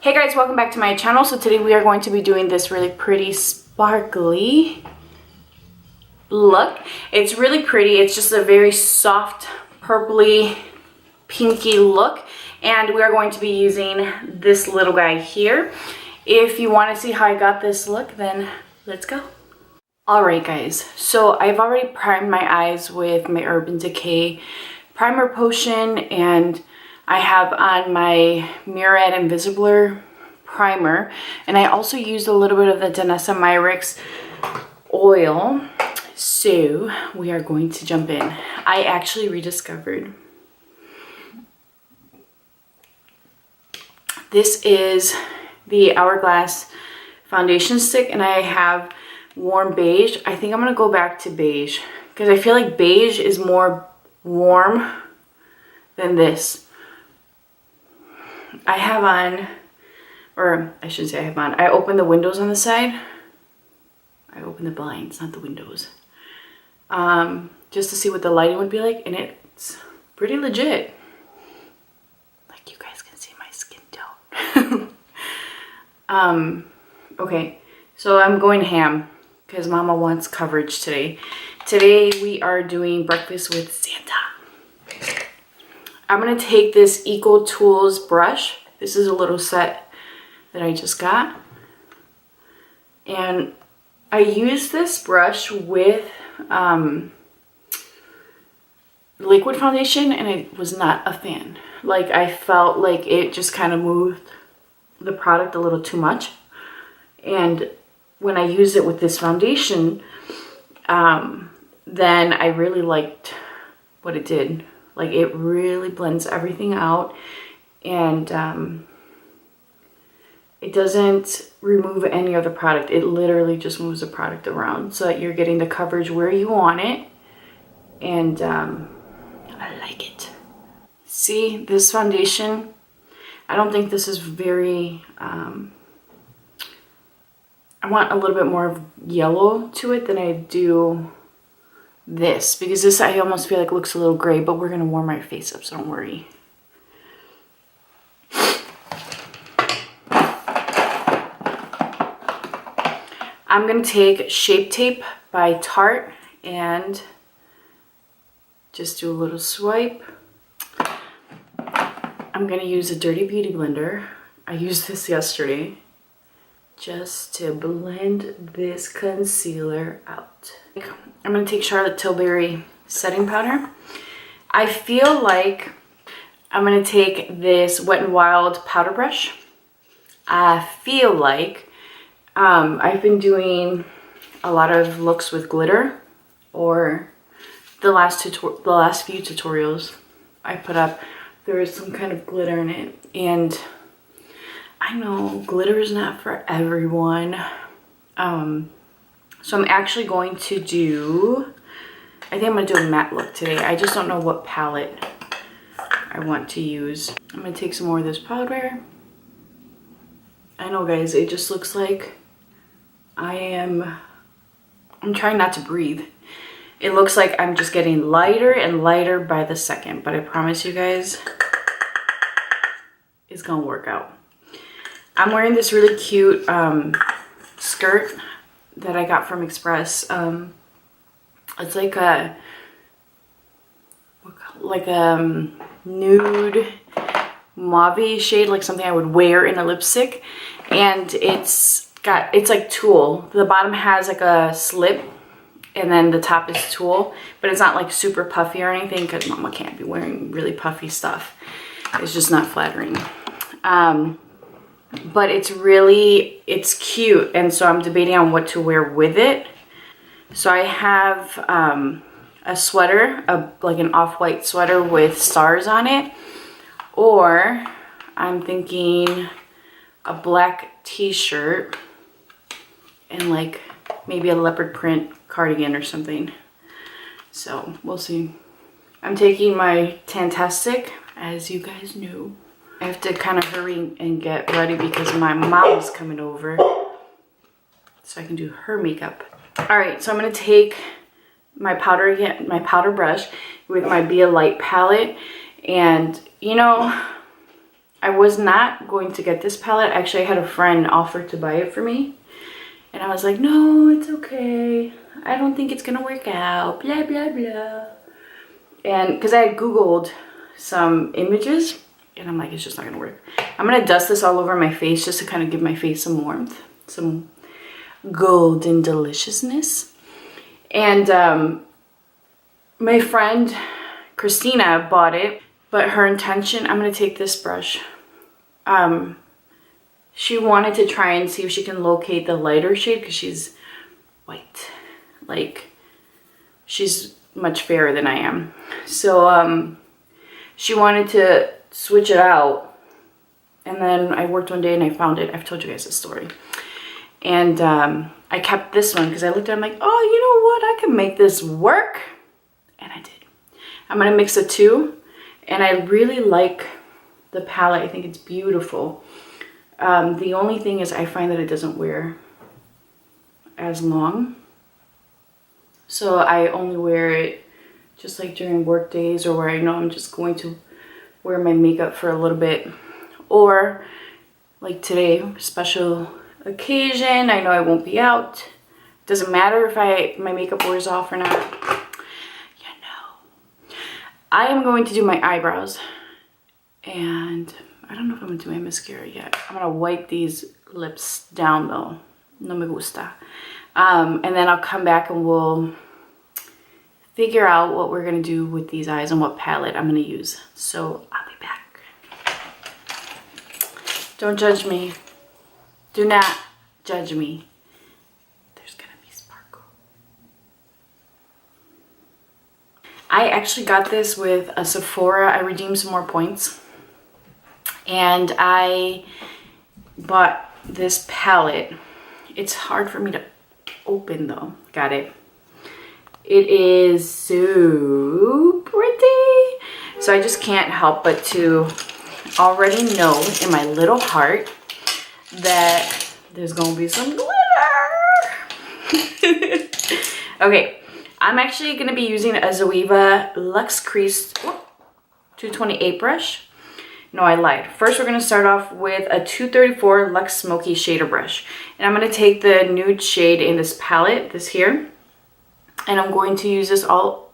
Hey guys, welcome back to my channel. So today we are going to be doing this really pretty sparkly look. It's really pretty. It's just a very soft purpley pinky look, and we are going to be using this little guy here. If you want to see how I got this look, then let's go. Alright guys, so I've already primed my eyes with my Urban Decay primer potion, and I have on my Murat Invisibler primer, and I also used a little bit of the Danessa Myricks oil. So we are going to jump in. I actually rediscovered this is the Hourglass foundation stick, and I have warm beige. I think I'm gonna go back to beige because I feel like beige is more warm than this. I have on, or I shouldn't say I have on, I opened the windows on the side. I opened the blinds, not the windows. Just to see what the lighting would be like, and it's pretty legit. Like you guys can see my skin tone. Okay, so I'm going ham because Mama wants coverage today. Today we are doing breakfast with Santa. I'm gonna take this Eco Tools brush. This is a little set that I just got. And I used this brush with liquid foundation, and I was not a fan. Like, I felt like it just kind of moved the product a little too much. And when I used it with this foundation, then I really liked what it did. Like, it really blends everything out, and it doesn't remove any of the product. It literally just moves the product around so that you're getting the coverage where you want it, and I like it. See, this foundation, I don't think this is very, I want a little bit more of yellow to it than I do this, because this I almost feel like looks a little gray, but we're gonna warm my face up, so don't worry. I'm gonna take Shape Tape by Tarte and just do a little swipe. I'm gonna use a Dirty Beauty blender. I used this yesterday just to blend this concealer out. I'm gonna take Charlotte Tilbury setting powder. I feel like I'm gonna take this Wet n Wild powder brush. I feel like I've been doing a lot of looks with glitter, or the last few tutorials I put up, there was some kind of glitter in it, and I know glitter is not for everyone. So I'm actually going to do, I think I'm gonna do a matte look today. I just don't know what palette I want to use. I'm gonna take some more of this powder. I know guys, it just looks like I'm trying not to breathe. It looks like I'm just getting lighter and lighter by the second, but I promise you guys, it's gonna work out. I'm wearing this really cute skirt that I got from Express. It's like a nude mauve shade, like something I would wear in a lipstick, and it's like tulle. The bottom has like a slip, and then the top is tulle, but it's not like super puffy or anything, because Mama can't be wearing really puffy stuff. It's just not flattering. But it's cute, and so I'm debating on what to wear with it. So I have a sweater, like an off-white sweater with stars on it, or I'm thinking a black t-shirt and like maybe a leopard print cardigan or something. So we'll see. I'm taking my Tantastic, as you guys know. I have to kind of hurry and get ready because my mom's coming over so I can do her makeup. All right, so I'm gonna take my powder again, my powder brush with my Be a Light palette, and you know, I was not going to get this palette. Actually, I had a friend offer to buy it for me. And I was like, no, it's okay. I don't think it's gonna work out, blah, blah, blah. And because I had Googled some images and I'm like, it's just not gonna work. I'm gonna dust this all over my face just to kind of give my face some warmth, some golden deliciousness. And my friend Christina bought it, but her intention, I'm gonna take this brush. She wanted to try and see if she can locate the lighter shade because she's white. Like, she's much fairer than I am. So she wanted to switch it out. And then I worked one day and I found it. I've told you guys this story. And I kept this one because I looked at it, I'm like, oh, you know what? I can make this work. And I did. I'm going to mix the two. And I really like the palette. I think it's beautiful. The only thing is I find that it doesn't wear as long. So I only wear it just like during work days or where I know I'm just going to wear my makeup for a little bit. Or like today, special occasion, I know I won't be out. Doesn't matter if my makeup wears off or not. You know. I am going to do my eyebrows. And I don't know if I'm going to do my mascara yet. I'm going to wipe these lips down though. No me gusta. And then I'll come back and we'll figure out what we're going to do with these eyes and what palette I'm going to use. So I'll be back. Don't judge me. Do not judge me. There's going to be sparkle. I actually got this with a Sephora. I redeemed some more points. And I bought this palette. It's hard for me to open though. Got it. It is so pretty. So I just can't help but to already know in my little heart that there's gonna be some glitter. Okay, I'm actually gonna be using a Zoeva Luxe Crease 228 brush. No, I lied. First, we're going to start off with a 234 Luxe Smoky Shader brush. And I'm going to take the nude shade in this palette, this here. And I'm going to use this all...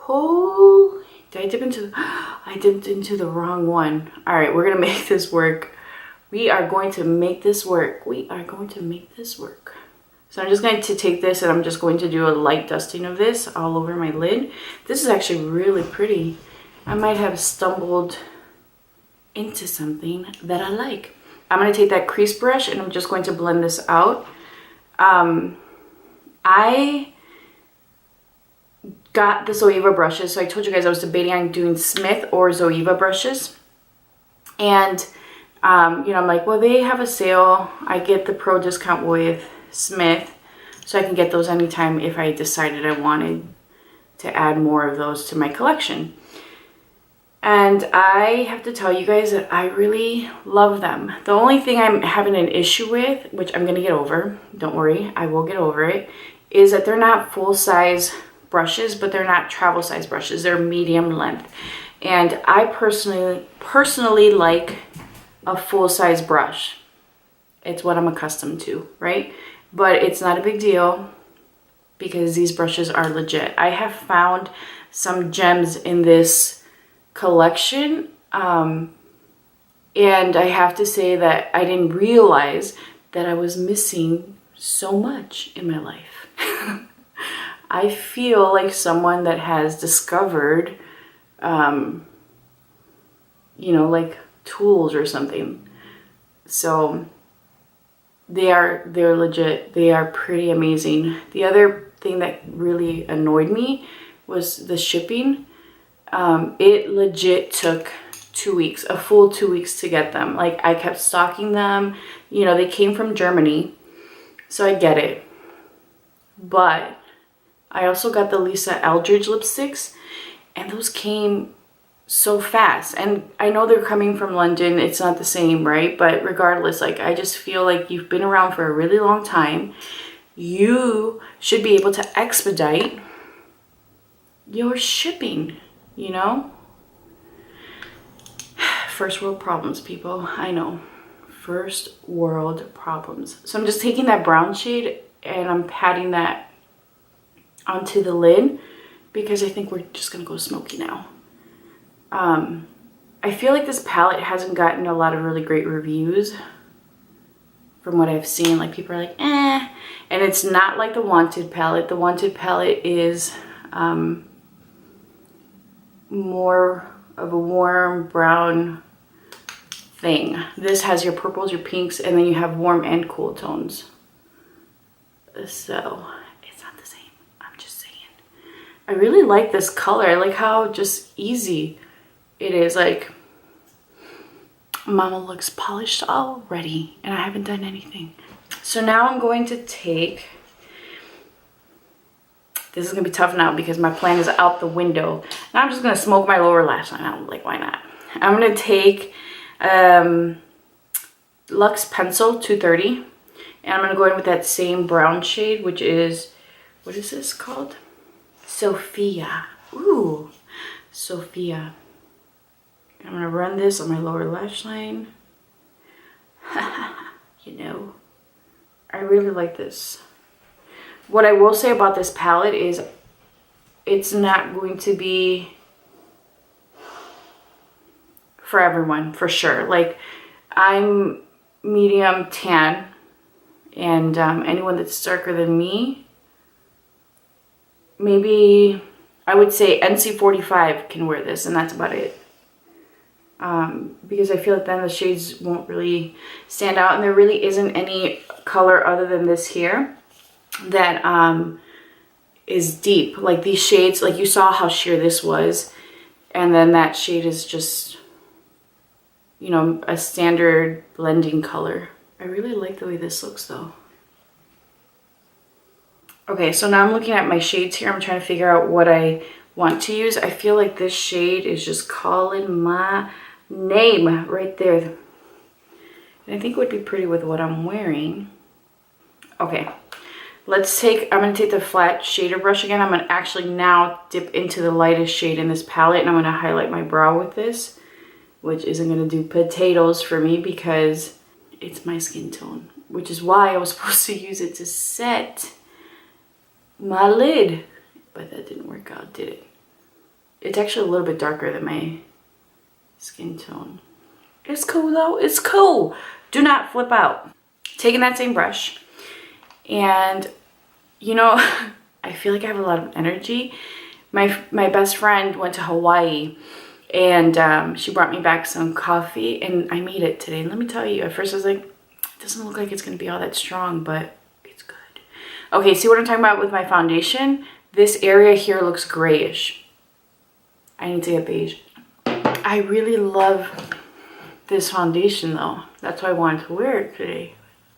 Oh, did I dip into... I dipped into the wrong one. All right, we're going to make this work. We are going to make this work. We are going to make this work. So I'm just going to take this and I'm just going to do a light dusting of this all over my lid. This is actually really pretty. I might have stumbled into something that I like. I'm going to take that crease brush and I'm just going to blend this out. I got the Zoeva brushes. So I told you guys I was debating on doing Smith or Zoeva brushes. And, you know, I'm like, well, they have a sale. I get the pro discount with Smith. So I can get those anytime if I decided I wanted to add more of those to my collection. And I have to tell you guys that I really love them. The only thing I'm having an issue with, which I'm going to get over, don't worry, I will get over it, is that they're not full-size brushes, but they're not travel-size brushes. They're medium length. And I personally like a full-size brush. It's what I'm accustomed to, right? But it's not a big deal because these brushes are legit. I have found some gems in this collection, and I have to say that I didn't realize that I was missing so much in my life. I feel like someone that has discovered, you know, like tools or something. So they're legit. They are pretty amazing. The other thing that really annoyed me was the shipping. It legit took 2 weeks, a full 2 weeks to get them. Like, I kept stocking them. You know, they came from Germany, so I get it. But I also got the Lisa Eldridge lipsticks, and those came so fast. And I know they're coming from London. It's not the same, right? But regardless, like, I just feel like you've been around for a really long time. You should be able to expedite your shipping. You know, First world problems, people. I know. First world problems. So I'm just taking that brown shade and I'm patting that onto the lid because I think we're just gonna go smoky now. I feel like this palette hasn't gotten a lot of really great reviews from what I've seen. Like, people are like, eh. And it's not like the Wanted palette. The Wanted palette is more of a warm brown thing. This has your purples, your pinks, and then you have warm and cool tones. So it's not the same. I'm just saying. I really like this color. I like how just easy it is. Like, Mama looks polished already and I haven't done anything. So now I'm going to take, this is gonna be tough now because my plan is out the window. Now I'm just gonna smoke my lower lash line out. Like, why not? I'm gonna take Luxe Pencil 230 and I'm gonna go in with that same brown shade, which is, what is this called? Sophia. Ooh, Sophia. I'm gonna run this on my lower lash line. You know, I really like this. What I will say about this palette is it's not going to be for everyone, for sure. Like, I'm medium tan, and anyone that's darker than me, maybe I would say NC45 can wear this, and that's about it. Because I feel like then the shades won't really stand out, and there really isn't any color other than this here that is deep. Like, these shades, like, you saw how sheer this was, and then that shade is just, you know, a standard blending color. I really like the way this looks though. Okay, so now I'm looking at my shades here. I'm trying to figure out what I want to use. I feel like this shade is just calling my name right there. And I think it would be pretty with what I'm wearing. Okay, let's take, I'm going to take the flat shader brush again. I'm going to actually now dip into the lightest shade in this palette, and I'm going to highlight my brow with this, which isn't going to do potatoes for me because it's my skin tone, which is why I was supposed to use it to set my lid, but that didn't work out, did it? It's actually a little bit darker than my skin tone. It's cool though, it's cool. Do not flip out. Taking that same brush, and you know, I feel like I have a lot of energy. My best friend went to Hawaii, and she brought me back some coffee, and I made it today. And let me tell you, at first I was like, it doesn't look like it's gonna be all that strong, but it's good. Okay, see what I'm talking about with my foundation? This area here looks grayish. I need to get beige. I really love this foundation though. That's why I wanted to wear it today,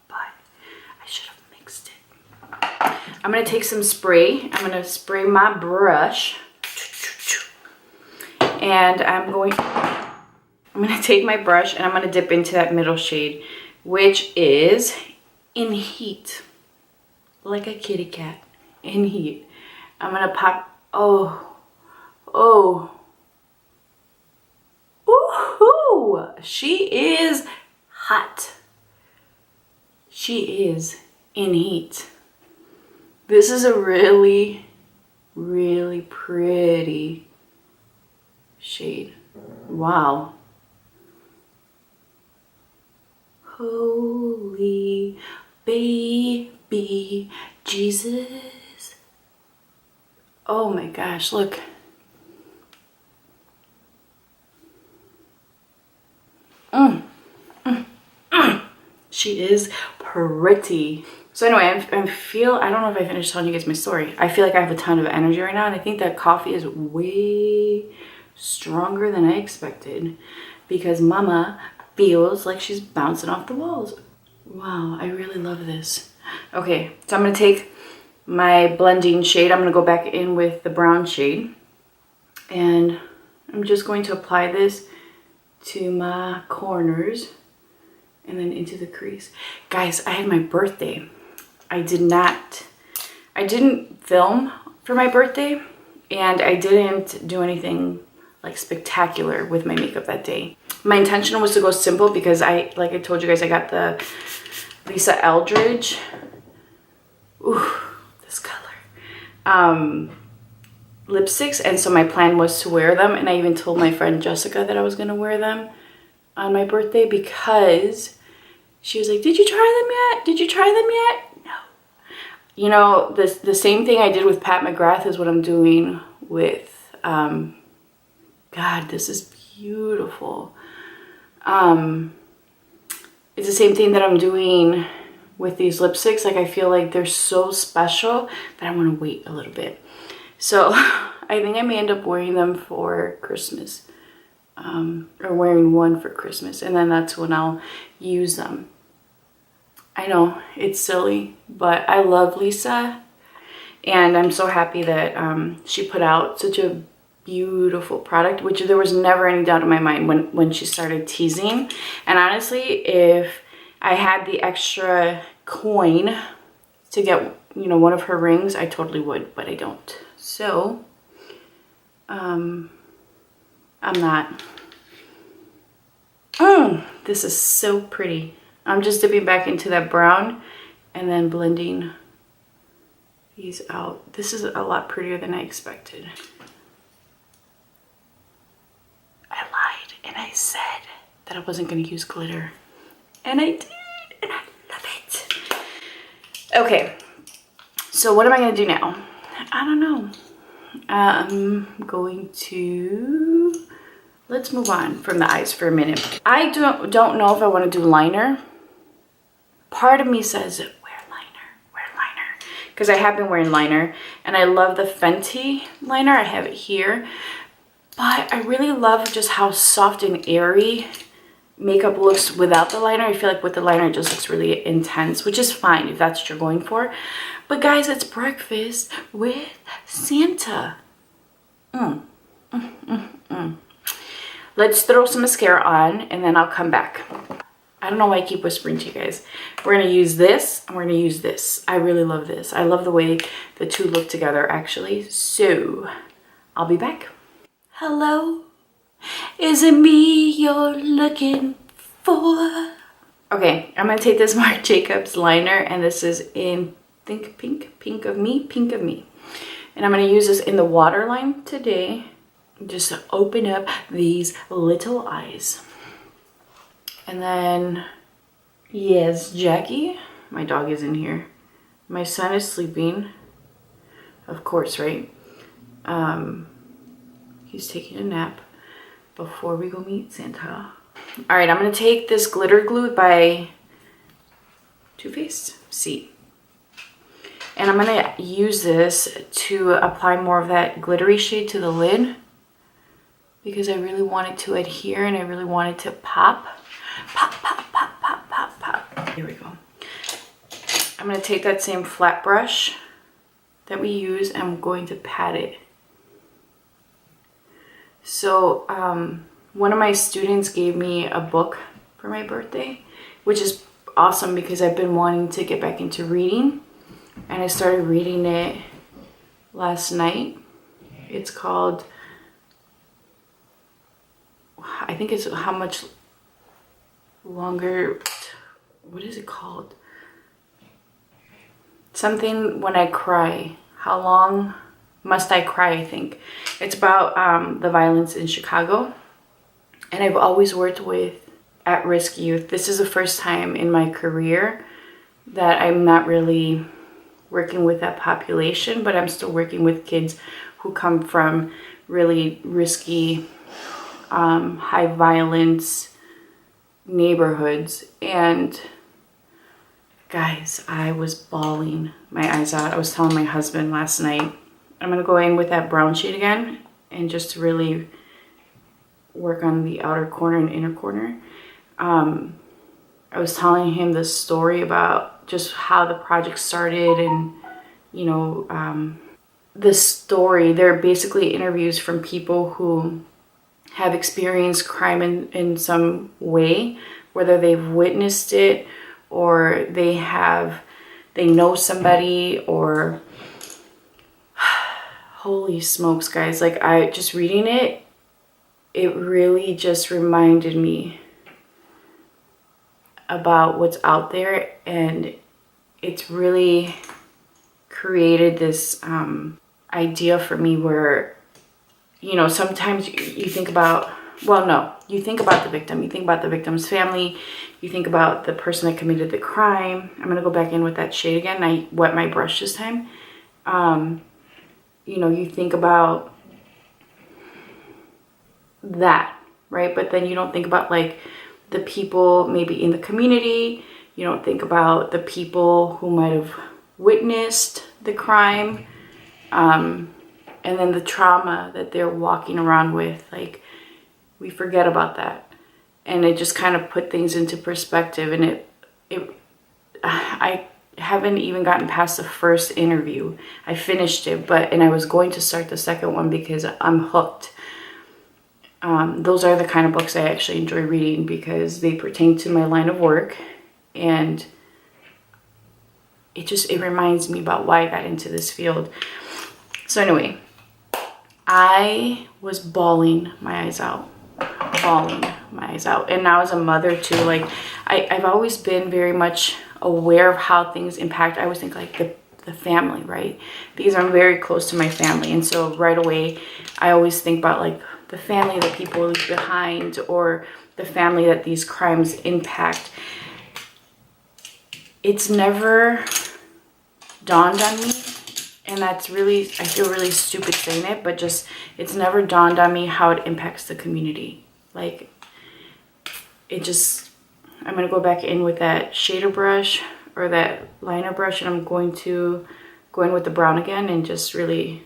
but I should have mixed it. I'm gonna take some spray. I'm gonna spray my brush, and I'm gonna take my brush and I'm gonna dip into that middle shade, which is In Heat, like a kitty cat, in heat. I'm gonna pop, ooh, she is hot. She is in heat. This is a really, really pretty shade. Wow. Holy baby Jesus. Oh my gosh, look. She is pretty. So anyway, I don't know if I finished telling you guys my story. I feel like I have a ton of energy right now, and I think that coffee is way stronger than I expected because Mama feels like she's bouncing off the walls. Wow, I really love this. Okay, so I'm gonna take my blending shade. I'm gonna go back in with the brown shade, and I'm just going to apply this to my corners and then into the crease. Guys, I had my birthday. I didn't film for my birthday, and I didn't do anything like spectacular with my makeup that day. My intention was to go simple because like I told you guys, I got the Lisa Eldridge. Ooh, this color. Lipsticks, and so my plan was to wear them, and I even told my friend Jessica that I was gonna wear them on my birthday because she was like, did you try them yet? Did you try them yet? No. You know, the same thing I did with Pat McGrath is what I'm doing with, God, this is beautiful. It's the same thing that I'm doing with these lipsticks. Like, I feel like they're so special that I want to wait a little bit. So I think I may end up wearing them for Christmas, or wearing one for Christmas, and then that's when I'll use them. I know it's silly, but I love Lisa, and I'm so happy that she put out such a beautiful product, which there was never any doubt in my mind when she started teasing. And honestly, if I had the extra coin to get, you know, one of her rings, I totally would, but I don't. So I'm not. This is so pretty. I'm just dipping back into that brown and then blending these out. This is a lot prettier than I expected. I lied and I said that I wasn't going to use glitter, and I did, and I love it. Okay, so what am I going to do now? I don't know. I'm going to, let's move on from the eyes for a minute. I don't know if I want to do liner. Part of me says, wear liner, because I have been wearing liner, and I love the Fenty liner. I have it here, but I really love just how soft and airy makeup looks without the liner. I feel like with the liner it just looks really intense, which is fine if that's what you're going for. But guys, it's breakfast with Santa. Let's throw some mascara on and then I'll come back. I don't know why I keep whispering to you guys. We're gonna use this and we're gonna use this. I really love this. I love the way the two look together actually. So I'll be back. Hello, is it me you're looking for? Okay, I'm gonna take this Marc Jacobs liner, and this is in Think Pink, Pink of Me. And I'm gonna use this in the waterline today, just to open up these little eyes. And then, yes, Jackie, my dog is in here. My son is sleeping, of course, right? He's taking a nap before we go meet Santa. All right, I'm gonna take this glitter glue by Too Faced, See. And I'm gonna use this to apply more of that glittery shade to the lid because I really want it to adhere and I really want it to pop. Pop, pop, pop, pop, pop, pop. Here we go. I'm gonna take that same flat brush that we use and I'm going to pat it. So one of my students gave me a book for my birthday, which is awesome because I've been wanting to get back into reading, and I started reading it last night. It's called, I think it's How Much Longer, what is it called? Something When I Cry. How Long Must I Cry, I think. It's about the violence in Chicago. And I've always worked with at-risk youth. This is the first time in my career that I'm not really working with that population, but I'm still working with kids who come from really risky, high violence neighborhoods. And guys, I was bawling my eyes out. I was telling my husband last night, I'm gonna go in with that brown shade again and just really work on the outer corner and inner corner. I was telling him the story about just how the project started, and you know, the story, they're basically interviews from people who have experienced crime in some way, whether they've witnessed it or they know somebody, or holy smokes, guys, like I just reading it, it really just reminded me about what's out there, and it's really created this idea for me where, you know, sometimes you think about, well, no, you think about the victim, you think about the victim's family, you think about the person that committed the crime. I'm gonna go back in with that shade again. I wet my brush this time. You know, you think about that, right? But then you don't think about like the people maybe in the community. You don't think about the people who might have witnessed the crime, and then the trauma that they're walking around with. Like, we forget about that, and it just kind of put things into perspective. And I haven't even gotten past the first interview. I finished it, and I was going to start the second one because I'm hooked. Those are the kind of books I actually enjoy reading because they pertain to my line of work, and it reminds me about why I got into this field. So anyway, I was bawling my eyes out. And now as a mother too, like I've always been very much aware of how things impact. I always think like the family, right? Because I'm very close to my family, and so right away I always think about like the family that people leave behind, or the family that these crimes impact. It's never dawned on me, and that's really, I feel really stupid saying it, but just, it's never dawned on me how it impacts the community. Like, it just, I'm going to go back in with that shader brush or that liner brush, and I'm going to go in with the brown again and just really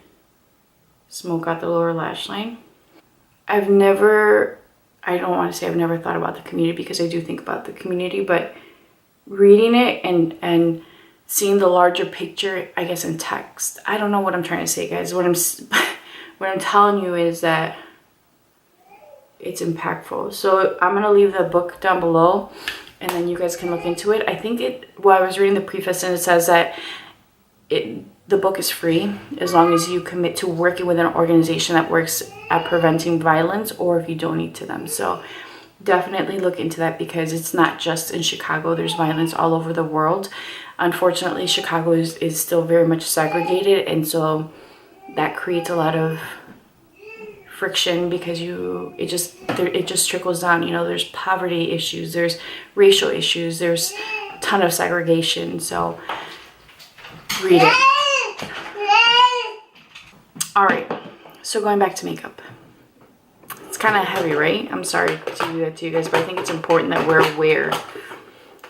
smoke out the lower lash line. I don't want to say I've never thought about the community, because I do think about the community, but reading it and seeing the larger picture, I guess in text, I don't know what I'm trying to say, guys. What I'm telling you is that it's impactful. So I'm gonna leave the book down below, and then you guys can look into it. I think I was reading the preface, and it says that the book is free as long as you commit to working with an organization that works at preventing violence, or if you donate to them. So definitely look into that, because it's not just in Chicago. There's violence all over the world. Unfortunately, Chicago is still very much segregated, and so that creates a lot of friction, because it just trickles down. You know, there's poverty issues, there's racial issues, there's a ton of segregation. So read it. All right, so going back to makeup. It's kind of heavy, right? I'm sorry to do that to you guys, but I think it's important that we're aware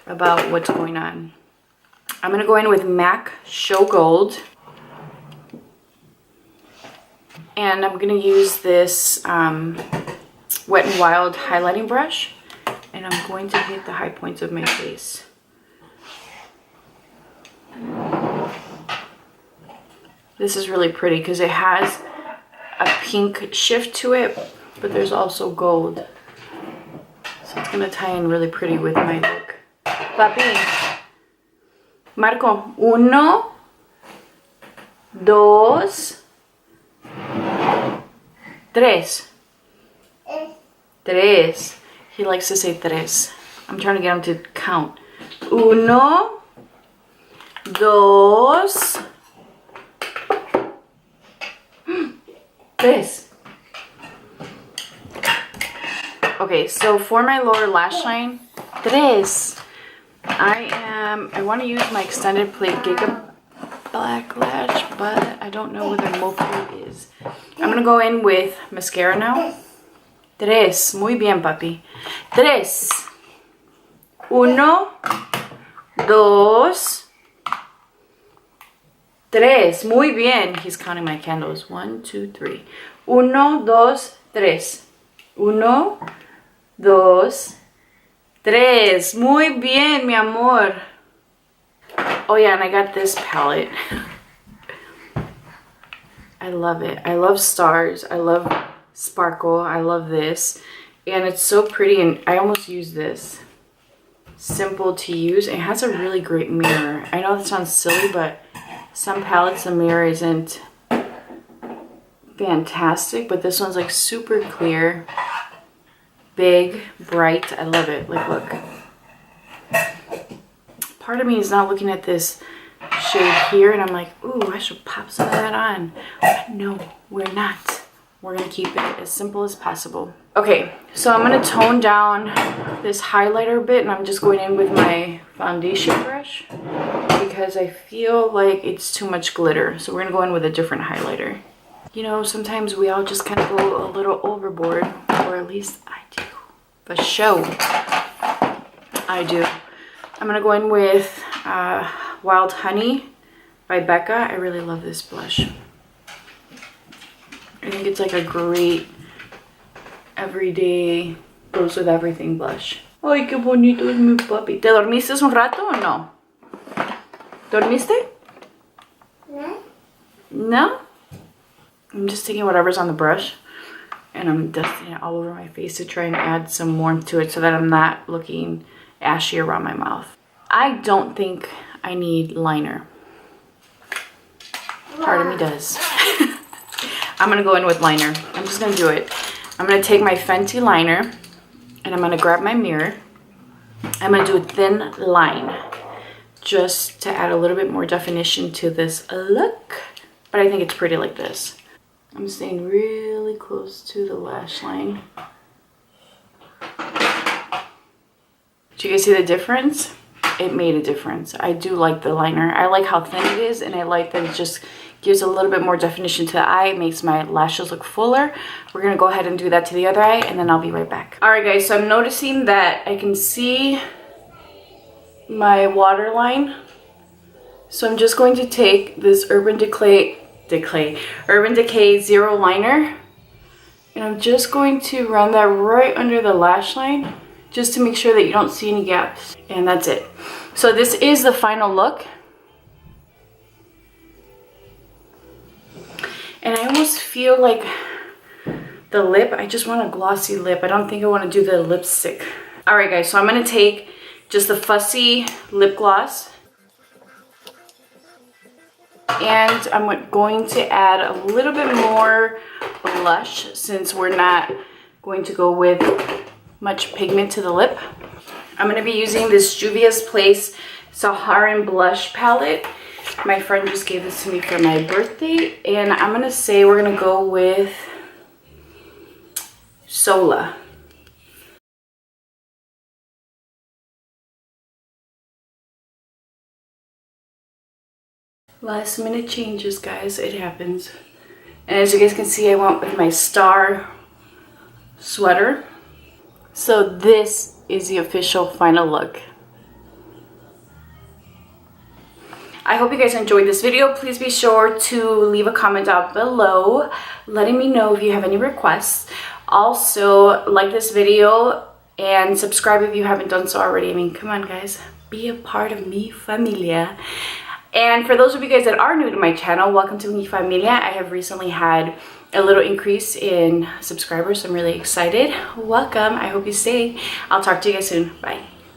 about what's going on. I'm going to go in with MAC Show Gold. And I'm going to use this Wet n Wild highlighting brush. And I'm going to hit the high points of my face. This is really pretty because it has a pink shift to it, but there's also gold. So it's going to tie in really pretty with my look. Papi, Marco, 1, 2, 3. 3. He likes to say 3. I'm trying to get him to count. 1, 2, 3. Okay, so for my lower lash line, 3. I want to use my extended plate Giga Black Lash, but I don't know where the Mofu is. I'm gonna go in with mascara now. 3. Muy bien, papi. 3. 1, 2, 3. Muy bien. He's counting my candles. 1, 2, 3. 1, 2, 3. 1, 2, 3. Muy bien, mi amor. Oh yeah, and I got this palette. I love it. I love stars. I love sparkle. I love this. And it's so pretty, and I almost use this. Simple to use. It has a really great mirror. I know that sounds silly, but some palettes the mirror isn't fantastic, but this one's like super clear, big, bright. I love it. Like, look. Part of me is not looking at this shade here and I'm like, ooh, I should pop some of that on. But no, we're not. We're gonna keep it as simple as possible. Okay, so I'm gonna tone down this highlighter a bit, and I'm just going in with my foundation brush because I feel like it's too much glitter. So we're gonna go in with a different highlighter. You know, sometimes we all just kind of go a little overboard, or at least I do. For show, I do. I'm gonna go in with Wild Honey by Becca. I really love this blush. I think it's like a great everyday, goes with everything blush. Ay, qué bonito es mi papi. ¿Te dormiste un rato o no? ¿Dormiste? No. No? I'm just taking whatever's on the brush and I'm dusting it all over my face to try and add some warmth to it so that I'm not looking ashy around my mouth. I don't think I need liner. Part of me does. I'm gonna go in with liner. I'm just gonna do it. I'm gonna take my Fenty liner and I'm gonna grab my mirror. I'm gonna do a thin line just to add a little bit more definition to this look. But I think it's pretty like this. I'm staying really close to the lash line. Do you guys see the difference? It made a difference. I do like the liner. I like how thin it is, and I like that it just gives a little bit more definition to the eye. It makes my lashes look fuller. We're gonna go ahead and do that to the other eye, and then I'll be right back. All right, guys, so I'm noticing that I can see my waterline. So I'm just going to take this Urban Decay Zero Liner, and I'm just going to run that right under the lash line, just to make sure that you don't see any gaps. And that's it. So this is the final look. And I almost feel like the lip, I just want a glossy lip. I don't think I want to do the lipstick. All right, guys, so I'm going to take just the Fussy lip gloss. And I'm going to add a little bit more blush since we're not going to go with much pigment to the lip. I'm going to be using this Juvia's Place Saharan Blush Palette. My friend just gave this to me for my birthday. And I'm going to say we're going to go with Sola. Last minute changes, guys. It happens. And as you guys can see, I went with my star sweater. So this is the official final look. I hope you guys enjoyed this video. Please be sure to leave a comment down below letting me know if you have any requests. Also, like this video and subscribe if you haven't done so already. I mean, come on, guys. Be a part of mi familia. And for those of you guys that are new to my channel, welcome to mi familia. I have recently had a little increase in subscribers, so I'm really excited. Welcome. I hope you stay. I'll talk to you guys soon. Bye.